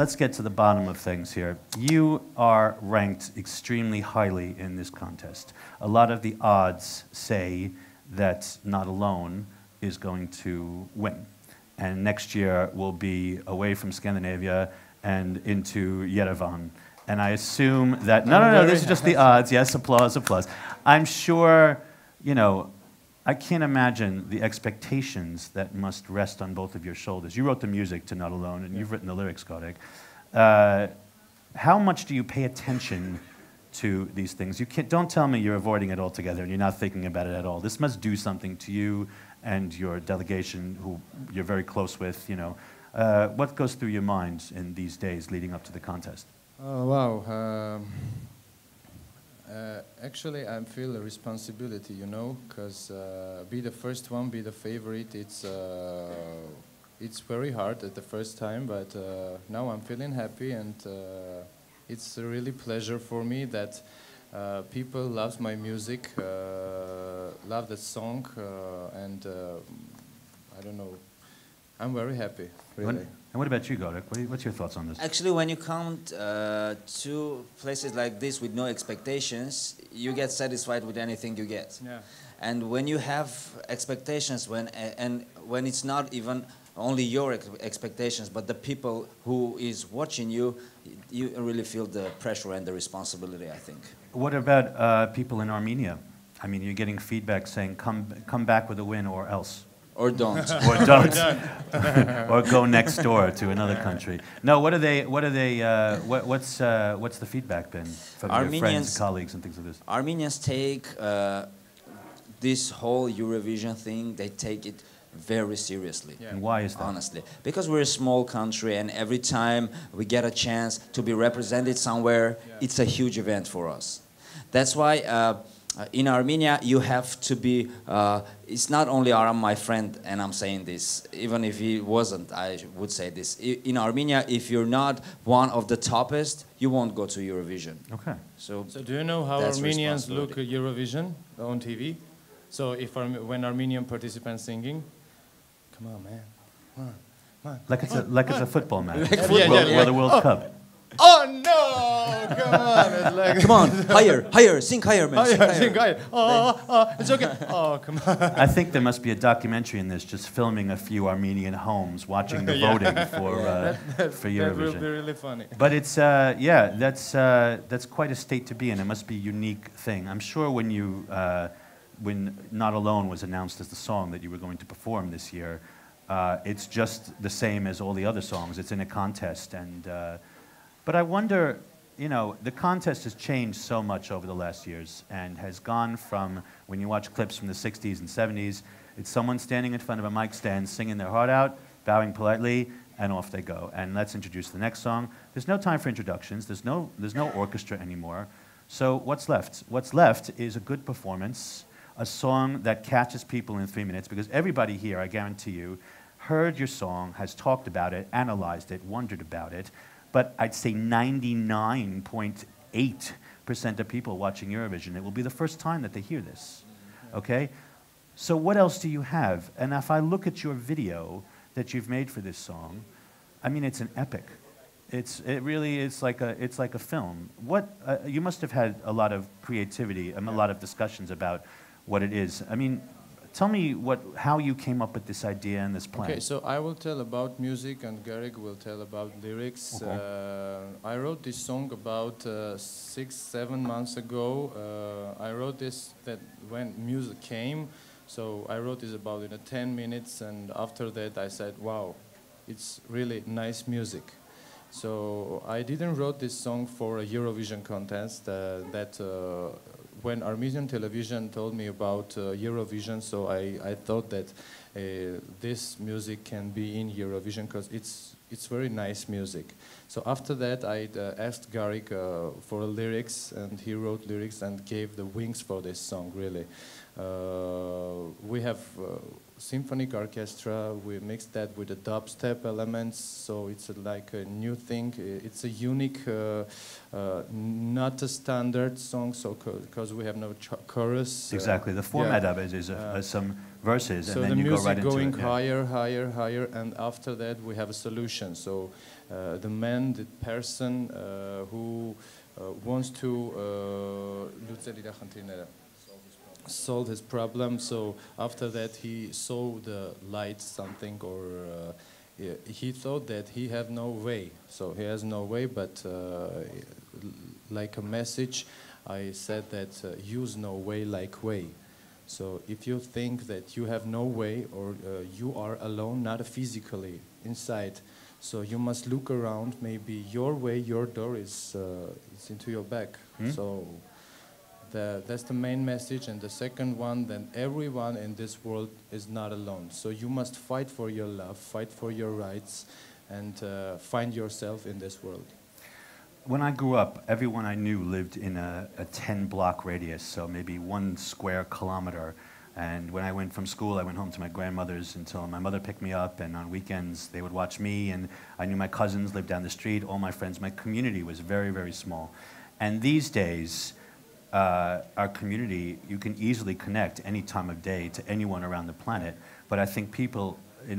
let's get to the bottom of things here. You are ranked extremely highly in this contest. A lot of the odds say that Not Alone is going to win. And next year will be away from Scandinavia and into Yerevan. And I assume that, no, this is just the odds. Yes, applause, applause. I'm sure, you know, I can't imagine the expectations that must rest on both of your shoulders. You wrote the music to Not Alone, and you've written the lyrics, Garek. How much do you pay attention to these things? Don't tell me you're avoiding it altogether and you're not thinking about it at all. This must do something to you and your delegation, who you're very close with. You know, what goes through your mind in these days leading up to the contest? Oh, wow. Actually, I feel a responsibility, you know, because be the first one, be the favorite, it's very hard at the first time, but now I'm feeling happy, and it's a really pleasure for me that people love my music, love the song, and I don't know, I'm very happy, really. And what about you, Garek? What's your thoughts on this? Actually, when you come to places like this with no expectations, you get satisfied with anything you get. Yeah. And when you have expectations, when it's not even only your expectations, but the people who is watching you, you really feel the pressure and the responsibility, I think. What about people in Armenia? I mean, you're getting feedback saying, come back with a win or else. Or don't. Or don't. Or go next door to another country. No, what's the feedback been from your friends, colleagues, and things like this? Armenians take this whole Eurovision thing, they take it very seriously. Yeah. And why is that? Honestly. Because we're a small country, and every time we get a chance to be represented somewhere, it's a huge event for us. That's why in Armenia, you have to be, it's not only Aram, my friend, and I'm saying this, even if he wasn't, I would say this. In Armenia, if you're not one of the toppest, you won't go to Eurovision. Okay. So do you know how Armenians look at Eurovision on TV? So if when Armenian participants singing, come on, man, come on. Like it's a football match. Like football, or the World Cup. Oh no! Come on! It's like come on, higher, sing higher, man. Sing higher. Oh, it's okay. Oh, come on. I think there must be a documentary in this, just filming a few Armenian homes watching the voting for Eurovision. That will be really funny. But it's that's quite a state to be in. It must be a unique thing. I'm sure when Not Alone was announced as the song that you were going to perform this year, it's just the same as all the other songs. It's in a contest, and. But I wonder, you know, the contest has changed so much over the last years and has gone from, when you watch clips from the 60s and 70s, it's someone standing in front of a mic stand singing their heart out, bowing politely, and off they go. And let's introduce the next song. There's no time for introductions. There's no orchestra anymore. So what's left? What's left is a good performance, a song that catches people in 3 minutes, because everybody here, I guarantee you, heard your song, has talked about it, analyzed it, wondered about it. But I'd say 99.8% of people watching Eurovision, it will be the first time that they hear this, okay? So what else do you have? And if I look at your video that you've made for this song, I mean, it's an epic. It's like a film. You must have had a lot of creativity and a lot of discussions about what it is. I mean, tell me how you came up with this idea and this plan. Okay, so I will tell about music and Garek will tell about lyrics. Okay. I wrote this song about 6-7 months ago. I wrote this when music came. So I wrote this about in 10 minutes, and after that I said, wow, it's really nice music. So I didn't wrote this song for a Eurovision contest when Armenian television told me about Eurovision, so I thought that this music can be in Eurovision because it's very nice music. So after that, I asked Garek for lyrics, and he wrote lyrics and gave the wings for this song, really. We have symphonic orchestra, we mixed that with the dubstep elements, so it's like a new thing. It's a unique, not a standard song, so because we have no chorus. Exactly, the format of it is some verses, So and the then you go music right into going it. Yeah. higher, higher, higher, and after that we have a solution. So the man, the person who wants to solve his problem. So after that he saw the light, something, or he thought that he had no way. So he has no way, but like a message, I said that use no way like way. So if you think that you have no way, or you are alone, not physically inside, so you must look around. Maybe your way, your door is into your back. So that's the main message. And the second one, then everyone in this world is not alone. So you must fight for your love, fight for your rights, and find yourself in this world. When I grew up, everyone I knew lived in a 10-block radius, so maybe 1 square kilometer. And when I went from school, I went home to my grandmother's until my mother picked me up, and on weekends they would watch me, and I knew my cousins lived down the street, all my friends. My community was very, very small. And these days, our community, you can easily connect any time of day to anyone around the planet, but I think people,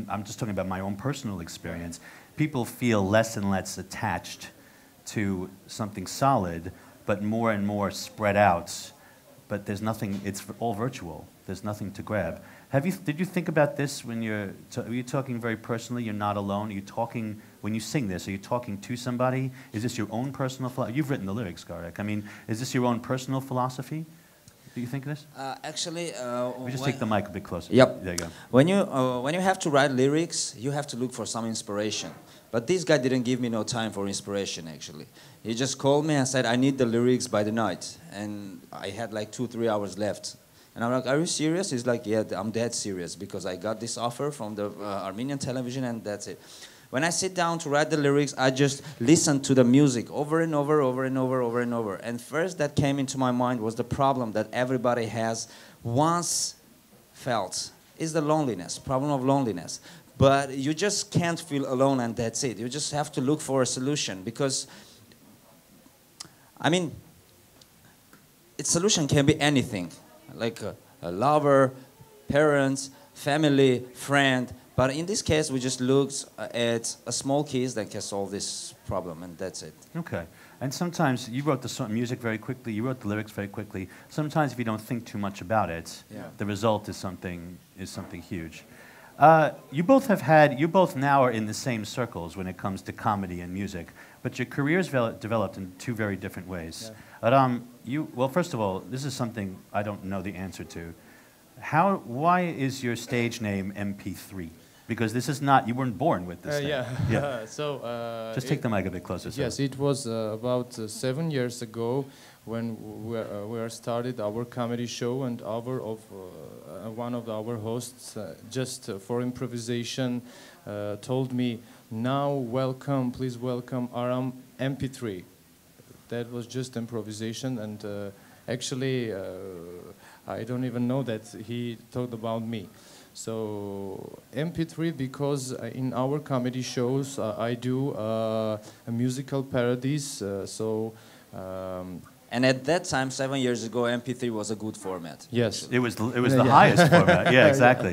I'm just talking about my own personal experience, people feel less and less attached to something solid, but more and more spread out. But there's nothing, it's all virtual. There's nothing to grab. Did you think about this when are you talking very personally? You're not alone? Are you talking, when you sing this, are you talking to somebody? Is this your own personal philosophy? You've written the lyrics, Garek. I mean, is this your own personal philosophy? Do you think this? Actually, we just take the mic a bit closer. Yep. There you go. When you have to write lyrics, you have to look for some inspiration. But this guy didn't give me no time for inspiration, actually. He just called me and said, I need the lyrics by the night. And I had like 2-3 hours left. And I'm like, are you serious? He's like, yeah, I'm dead serious, because I got this offer from the Armenian television, and that's it. When I sit down to write the lyrics, I just listen to the music over and over, over and over, over and over. And first that came into my mind was the problem that everybody has once felt, is the loneliness, problem of loneliness. But you just can't feel alone, and that's it. You just have to look for a solution, because, I mean, its solution can be anything, like a lover, parents, family, friend. But in this case, we just looked at a small keys that can solve this problem, and that's it. Okay. And sometimes you wrote the music very quickly, you wrote the lyrics very quickly. Sometimes if you don't think too much about it, the result is something huge. You both now are in the same circles when it comes to comedy and music, but your careers developed in 2 very different ways. Yeah. Aram, well, first of all, this is something I don't know the answer to. Why is your stage name MP3? Because this is not, you weren't born with this thing. Yeah. So just take the mic a bit closer. Yes, it was about 7 years ago when we started our comedy show, and one of our hosts, just for improvisation, told me, now please welcome Aram MP3. That was just improvisation, and actually I don't even know that he thought about me. So MP3, because in our comedy shows I do a musical parodies, and at that time, 7 years ago, MP3 was a good format. Yes, it was the highest format. Yeah, exactly.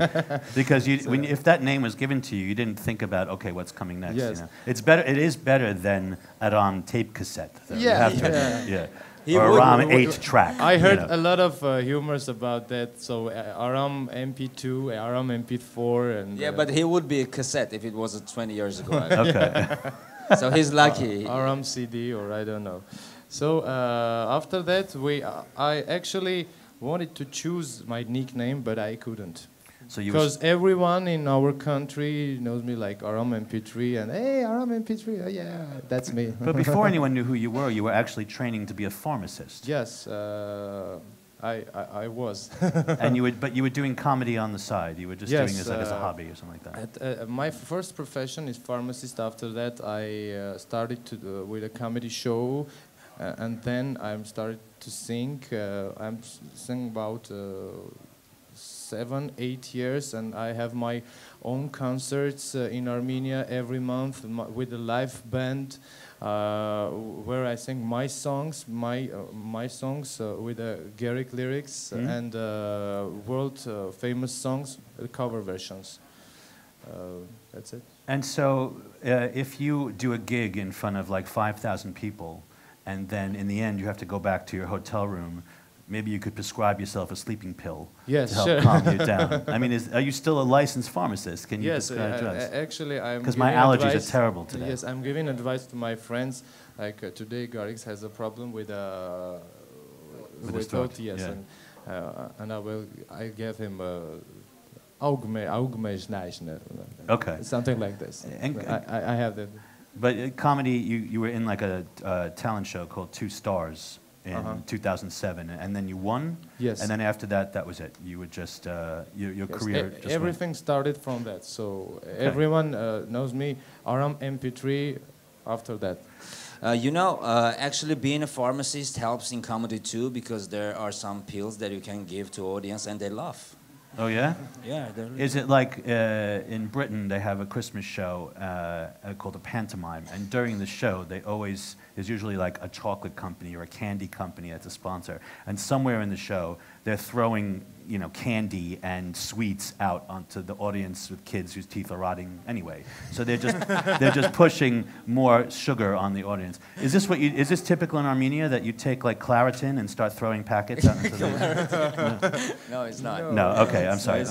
Because if that name was given to you, you didn't think about, okay, what's coming next. Yes. You know? It's better. It is better than Aram tape cassette. Though. Yeah. Or Aram 8-track. I heard a lot of humors about that. So Aram MP2, Aram MP4, and but he would be a cassette if it was 20 years ago. Okay. So he's lucky. Aram CD, or I don't know. So after that, I actually wanted to choose my nickname, but I couldn't. So because everyone in our country knows me like Aram MP3, and hey, Aram MP3, yeah, that's me. But before anyone knew who you were actually training to be a pharmacist. Yes, I was. And you were doing comedy on the side. You were just doing this as a hobby or something like that. My first profession is pharmacist. After that, I started with a comedy show, and then I started to sing. I'm singing about 7, 8 years, and I have my own concerts in Armenia every month with a live band, where I sing my songs, my songs with Garrick lyrics and world famous songs, cover versions. That's it. And so, if you do a gig in front of like 5,000 people, and then in the end you have to go back to your hotel room, maybe you could prescribe yourself a sleeping pill to help calm you down. I mean, are you still a licensed pharmacist? Can you prescribe drugs? Actually, I'm. Because my allergies are terrible today. Yes, I'm giving advice to my friends. Like today, Garrix has a problem with his throat. Yes, Yeah. and I gave him augmentation. Okay. Something like this. And, I have that. But comedy, you were in like a talent show called Two Stars in 2007, and then you won. Yes. And then after that, that was it. You were just your career. Just everything started from that. So everyone knows me. Aram MP3. After that. You know, actually being a pharmacist helps in comedy too, because there are some pills that you can give to audience and they laugh. Oh yeah? Yeah. Is it like in Britain they have a Christmas show called a pantomime, and during the show there's usually like a chocolate company or a candy company that's a sponsor, and somewhere in the show they're throwing candy and sweets out onto the audience with kids whose teeth are rotting anyway. So they're just pushing more sugar on the audience. Is this typical in Armenia that you take like Claritin and start throwing packets out into the No, it's not. No, okay, I'm sorry.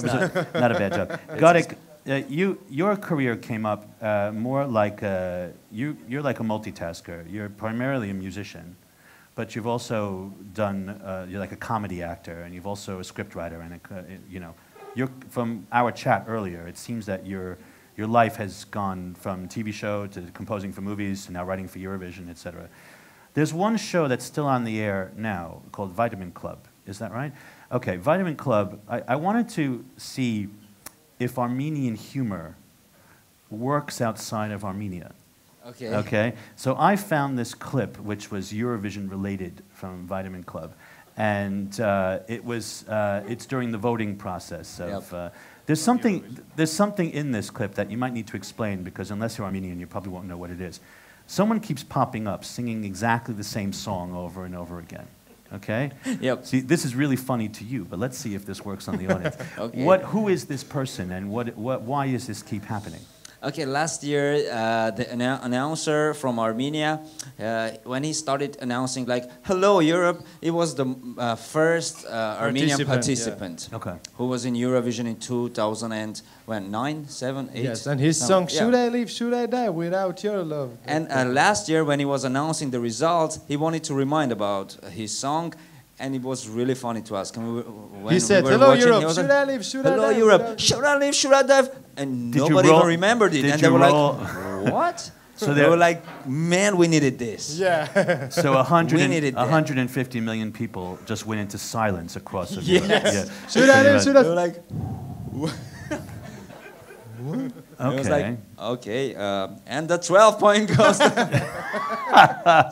Not a bad joke. Garrick, your career came up more like you're like a multitasker. You're primarily a musician, but you've also done you're like a comedy actor, and you've also a script writer, and you're from our chat earlier. It seems that your life has gone from TV show to composing for movies to now writing for Eurovision, etc. There's one show that's still on the air now called Vitamin Club. Is that right? Okay, Vitamin Club. I wanted to see if Armenian humor works outside of Armenia. Okay. Okay. So I found this clip, which was Eurovision related, from Vitamin Club, and it's during the voting process of. Yep. There's something in this clip that you might need to explain, because unless you're Armenian, you probably won't know what it is. Someone keeps popping up singing exactly the same song over and over again. Okay? Yep. See, this is really funny to you, but let's see if this works on the audience. Okay. Who is this person, and why does this keep happening? Okay, last year, the announcer from Armenia, when he started announcing like, "Hello Europe," it was the first Armenian participant who was in Eurovision in 2009, 7, 8. Yes, and his song, "Should I Live, Should I Die Without Your Love." And last year, when he was announcing the results, he wanted to remind about his song. And it was really funny to us. He said, "Hello Europe, should I live, should I die? Hello Europe, should I live, should I die?" And nobody even remembered it. And they were like, "What?" So they were like, "Man, we needed this." Yeah. So 150 million people just went into silence across the Yes. Yeah. Should I live, should I? They were like, Okay. It was like, okay, and the 12-point goes.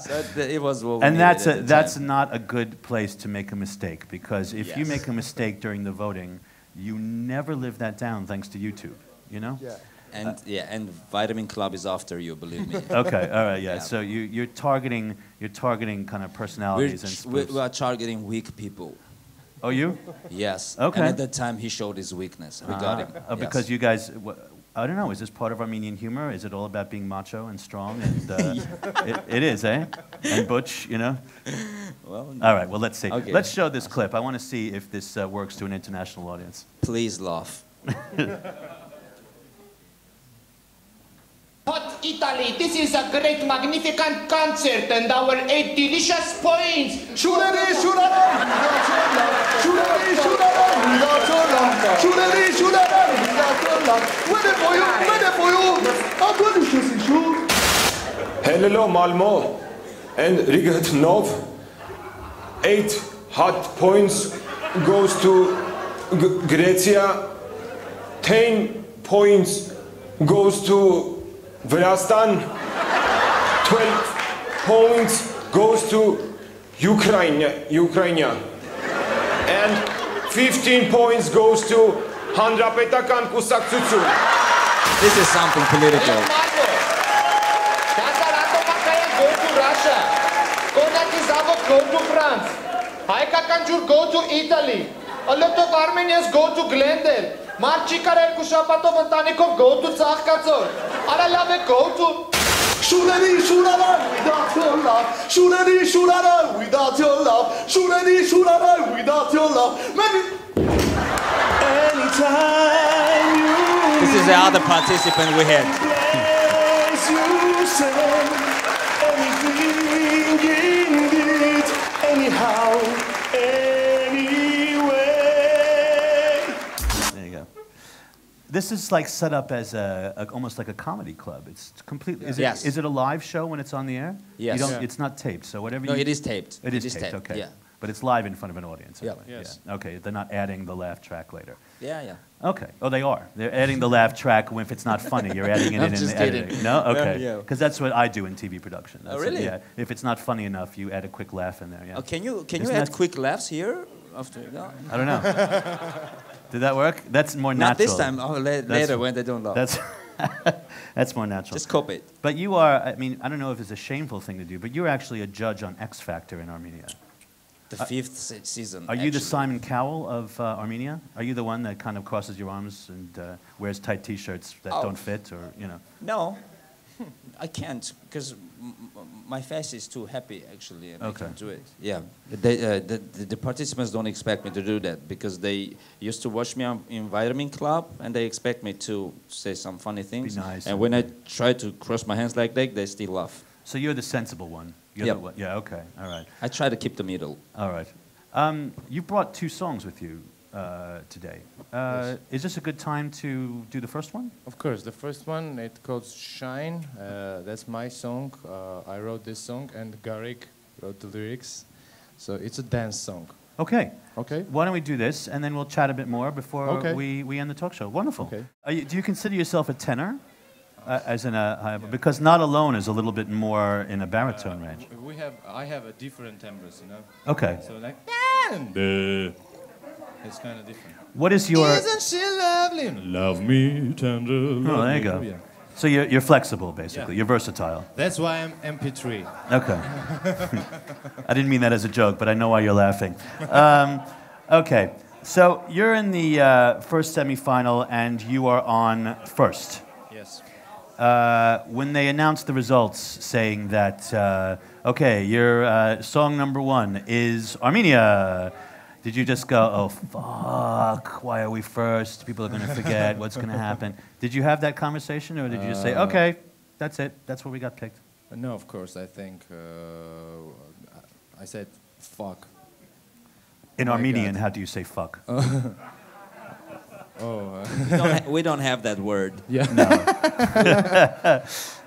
So it was what we and needed that's not a good place to make a mistake, because if you Yes. make a mistake during the voting, you never live that down thanks to YouTube. You know? Yeah. And Vitamin Club is after you, believe me. Okay, all right, yeah. So you're targeting kind of personalities and spoofs. We are targeting weak people. Oh, you? Yes. Okay. And at that time, he showed his weakness. We got him. Because you guys, I don't know, is this part of Armenian humor? Is it all about being macho and strong? And it is, eh? And butch, you know? Well, all right, well, let's see. Okay. Let's show this clip. I want to see if this works to an international audience. Please laugh. Hot Italy, this is a great, magnificent concert, and our 8 delicious points. Shurari, shurari, shurari, shurari, shurari, wait for you, I'm going to shoot you. Hello, Malmo, and Rigatnov. 8 hot points goes to Grecia. 10 points goes to Vrastan. 12 points goes to Ukraine. And 15 points goes to Հանրապետական կուսակցություն. This is something political. Go to Russia. Konaki Zavod go to France. Հայկական ջուր go to Italy. A lot of Armenians go to Glendale. Մարչիկար երկու շաբաթով ընտանիքով go to Ծաղկաձոր. Արա լավ է go to Shureni shurara without your love. Shureni shurara without your love. Shureni shurara without your love. Maybe anytime you. This is the other participant we had. Place you say anything indeed, anyhow, anyway. There you go. This is like set up as almost like a comedy club. It's completely. Is it, Yes. is it a live show when it's on the air? Yes. You don't, Yeah. It's not taped, so whatever. No, you, it is taped. It is taped. Okay. Yeah. But it's live in front of an audience. Yeah. Anyway. Yes. Yeah. Okay. They're not adding the laugh track later. Yeah, yeah. Okay. Oh, they are. They're adding the laugh track if it's not funny. You're adding it I'm in just the kidding. editing. No? Okay. Yeah. Because that's what I do in TV production. That's really? Yeah. If it's not funny enough, you add a quick laugh in there. Yeah. Oh, can you Isn't add that- quick laughs here after you go? I don't know. Did that work? That's more Not natural. this time. Oh, later when they don't laugh. That's that's more natural. Just copy it. But you are, I mean, I don't know if it's a shameful thing to do, but you're actually a judge on X Factor in Armenia. The fifth season. Are you the actually. Simon Cowell of Armenia? Are you the one that kind of crosses your arms and wears tight T-shirts that Oh. don't fit, or you know? No, I can't because my face is too happy actually, and Okay. I can't do it. Yeah, the participants don't expect me to do that because they used to watch me in Vitamin Club and they expect me to say some funny things. nice. And when I try to cross my hands like that, they still laugh. So you're the sensible one. You're Yep. the one. Yeah. Okay. All right. I try to keep the middle. All right. You brought 2 songs with you today. Yes. Is this a good time to do the first one? Of course, the first one, it called Shine. That's my song. I wrote this song and Garik wrote the lyrics. So it's a dance song. Okay. Okay? Why don't we do this, and then we'll chat a bit more before Okay. we end the talk show. Wonderful. Okay. Do you consider yourself a tenor? As in because Not Alone is a little bit more in a baritone range. I have a different timbres, you know? Okay. So like, it's kind of different. What is your... Isn't she lovely? Love me tender. Oh, there you go. Yeah. So you're flexible, basically. Yeah. You're versatile. That's why I'm MP3. Okay. I didn't mean that as a joke, but I know why you're laughing. Okay. So you're in the first semifinal, and you are on first. Yes. When they announced the results, saying that, okay, your song number 1 is Armenia, did you just go, oh, fuck, why are we first? People are going to forget what's going to happen. Did you have that conversation, or did you just say, okay, that's it, that's what we got picked? No, of course, I think I said fuck. In Oh my Armenian, God. how do you say fuck? We don't have that word. Yeah.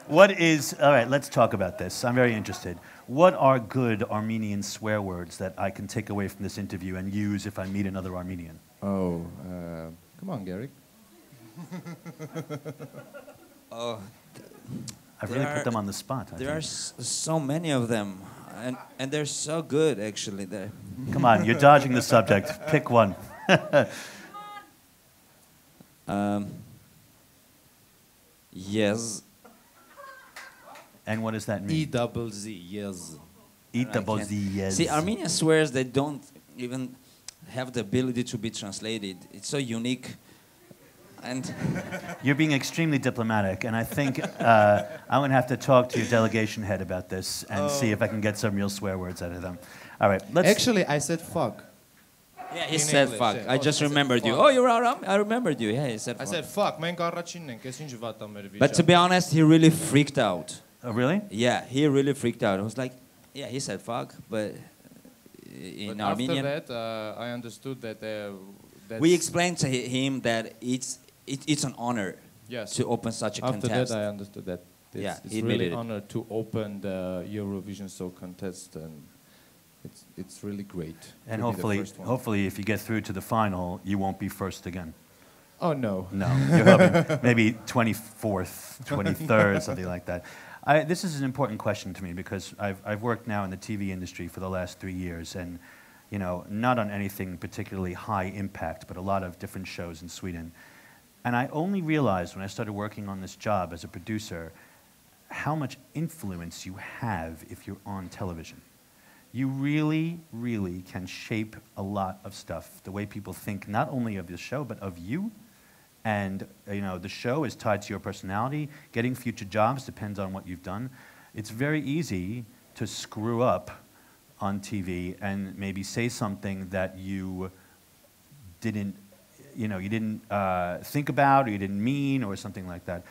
What is, all right, let's talk about this. I'm very interested. What are good Armenian swear words that I can take away from this interview and use if I meet another Armenian? Oh, come on, Garrick. I've really There put are- them on the spot. I There are think. so many of them, and they're so good actually. They're Come on, you're dodging the subject. Pick one. yes. And what does that mean? E-double-Z, yes. Eat the I can't- bozi, yes. See, Armenian swears they don't even have the ability to be translated. It's so unique, and You're being extremely diplomatic, and I think I'm going to have to talk to your delegation head about this and see if I can get some real swear words out of them. All right, let's... Actually, I said fuck. yeah, he In said English, fuck. yeah. I Oh, just I said remembered you. fuck. Oh, you're Aram. I remembered you. Yeah, he said I fuck. said fuck. Մենք առաջինն ենք, ես ինչ վատ ա մեր But to be honest, he really freaked out. Oh, really? Yeah, he really freaked out. I was like, yeah, he said fuck, but in But Armenian, after that, I understood that that's we explained to him that it's an honor yes. to open such a After contest. that, I understood that Yeah, it's he really admitted it. an honor to open the Eurovision Song Contest, and it's really great. And to be the first one. hopefully, if you get through to the final, you won't be first again. Oh no. No, you're hoping maybe 24th, 23rd, something like that. This is an important question to me because I've worked now in the TV industry for the last 3 years, and you know, not on anything particularly high impact, but a lot of different shows in Sweden. And I only realized when I started working on this job as a producer how much influence you have if you're on television. You really, really can shape a lot of stuff, the way people think, not only of the show, but of you. And you know, the show is tied to your personality. Getting future jobs depends on what you've done. It's very easy to screw up on TV and maybe say something that you didn't, you know, you didn't think about, or you didn't mean, or something like that.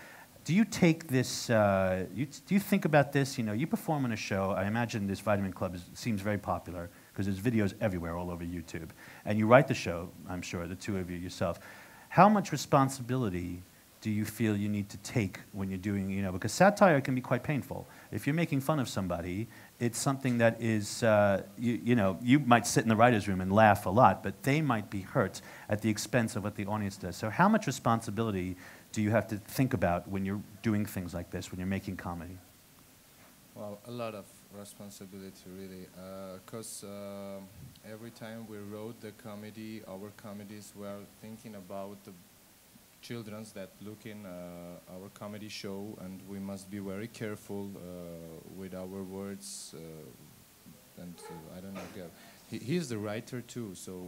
Do you take this, do you think about this? You know, you perform on a show. I imagine this Vitamin Club seems very popular because there's videos everywhere all over YouTube. And you write the show, I'm sure, the two of you yourself. How much responsibility do you feel you need to take when you're doing, you know, because satire can be quite painful. If you're making fun of somebody, it's something that is, you know, you might sit in the writer's room and laugh a lot, but they might be hurt at the expense of what the audience does. So how much responsibility do you have to think about when you're doing things like this, when you're making comedy? Well, a lot of responsibility, really, because every time we wrote the comedy, our comedies, we are thinking about the children that look in our comedy show, and we must be very careful with our words. And I don't know, he's the writer too, so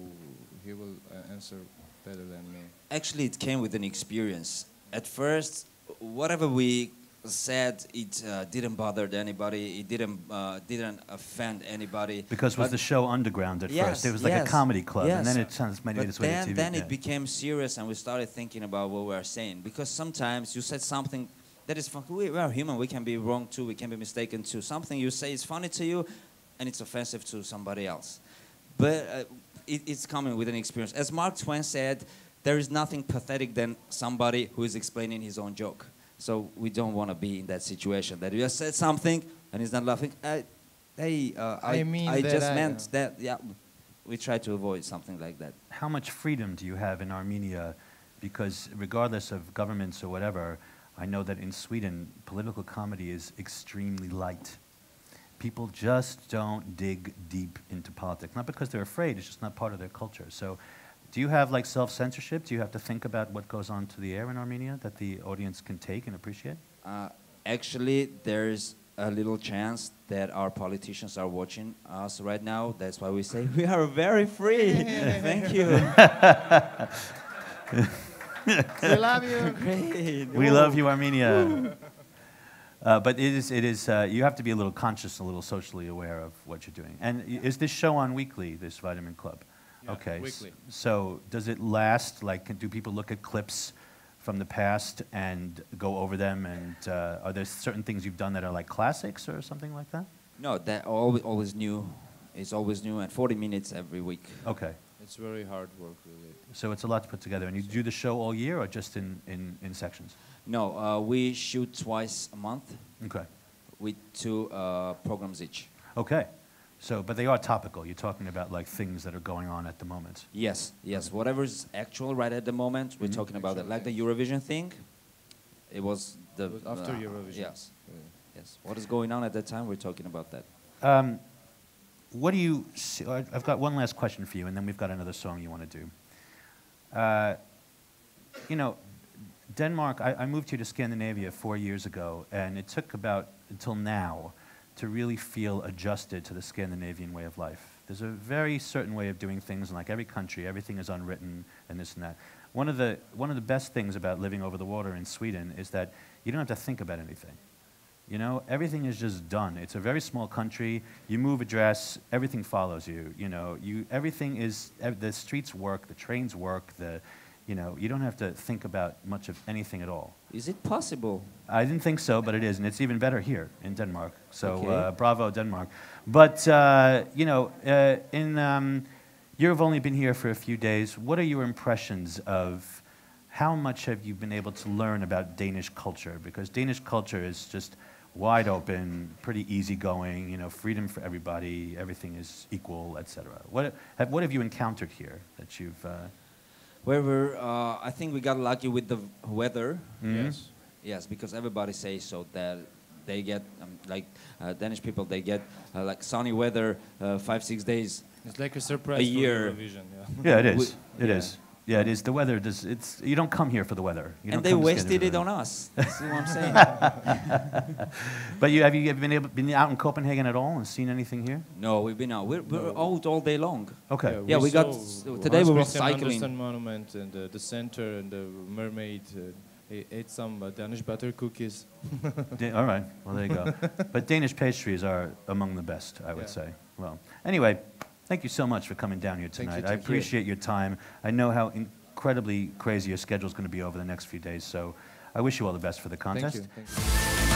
he will answer better than me. Actually, it came with an experience. At first, whatever we said, it didn't bother anybody. It didn't offend anybody. Because was the show underground at first? It was like a comedy club, and then it made its way to TV. Then it became serious, and we started thinking about what we were saying. Because sometimes you said something that is funny. We are human. We can be wrong too. We can be mistaken too. Something you say is funny to you, and it's offensive to somebody else. But it's coming with an experience. As Mark Twain said, there is nothing pathetic than somebody who is explaining his own joke. So we don't want to be in that situation that you just said something and he's not laughing. I just meant that. Yeah, we try to avoid something like that. How much freedom do you have in Armenia? Because regardless of governments or whatever, I know that in Sweden, political comedy is extremely light. People just don't dig deep into politics. Not because they're afraid, it's just not part of their culture. So do you have like self-censorship? Do you have to think about what goes on to the air in Armenia that the audience can take and appreciate? Actually, there's a little chance that our politicians are watching us right now. That's why we say we are very free. Thank you. We love you. Great. We love you, Armenia. But it is you have to be a little conscious, a little socially aware of what you're doing. And is this show on weekly, this Vitamin Club? Yeah, okay. Weekly. So does it last? Like, do people look at clips from the past and go over them? And are there certain things you've done that are like classics or something like that? No, that always new. It's always new, and 40 minutes every week. Okay. It's very hard work, really. So it's a lot to put together. And you do the show all year or just in sections? No, we shoot twice a month. Okay. With 2 programs each. Okay. So, but they are topical. You're talking about like things that are going on at the moment. Yes, yes. Okay. Whatever's actual right at the moment, we're talking about it. Like the Eurovision thing, it was the... It was after Eurovision. Yes. Yes. What is going on at that time, we're talking about that. What do you see? I've got one last question for you, and then we've got another song you want to do. You know, Denmark, I moved here to Scandinavia 4 years ago, and it took about until now to really feel adjusted to the Scandinavian way of life. There's a very certain way of doing things, and like every country, everything is unwritten and this and that. One of the best things about living over the water in Sweden is that you don't have to think about anything. You know, everything is just done. It's a very small country. You move address, everything follows you. You know, everything is, the streets work, the trains work, you know, you don't have to think about much of anything at all. Is it possible? I didn't think so, but it is, and it's even better here in Denmark. So, okay. Bravo, Denmark. But, you know, you've only been here for a few days. What are your impressions of how much have you been able to learn about Danish culture? Because Danish culture is just wide open, pretty easygoing, you know, freedom for everybody, everything is equal, etc. What have you encountered here that you've... I think we got lucky with the weather. Mm-hmm. Yes. Yes, because everybody says so that they get, Danish people, they get like sunny weather 5-6 days It's like a surprise A for year. Eurovision. Yeah, it is. It yeah. is. Yeah, it is. The weather does. It's you don't come here for the weather. You And don't they come to wasted it Scandinavia. on us. That's what I'm saying. But have you been out in Copenhagen at all and seen anything here? No, we've been out. We're out all day long. Okay. Yeah, we got today we were Hans Christian cycling. Andersen Monument and the center and the mermaid. Ate some Danish butter cookies. All right. Well, there you go. But Danish pastries are among the best, I would say. Well, anyway, thank you so much for coming down here tonight. I appreciate your time. I know how incredibly crazy your schedule is going to be over the next few days, so I wish you all the best for the contest. Thank you.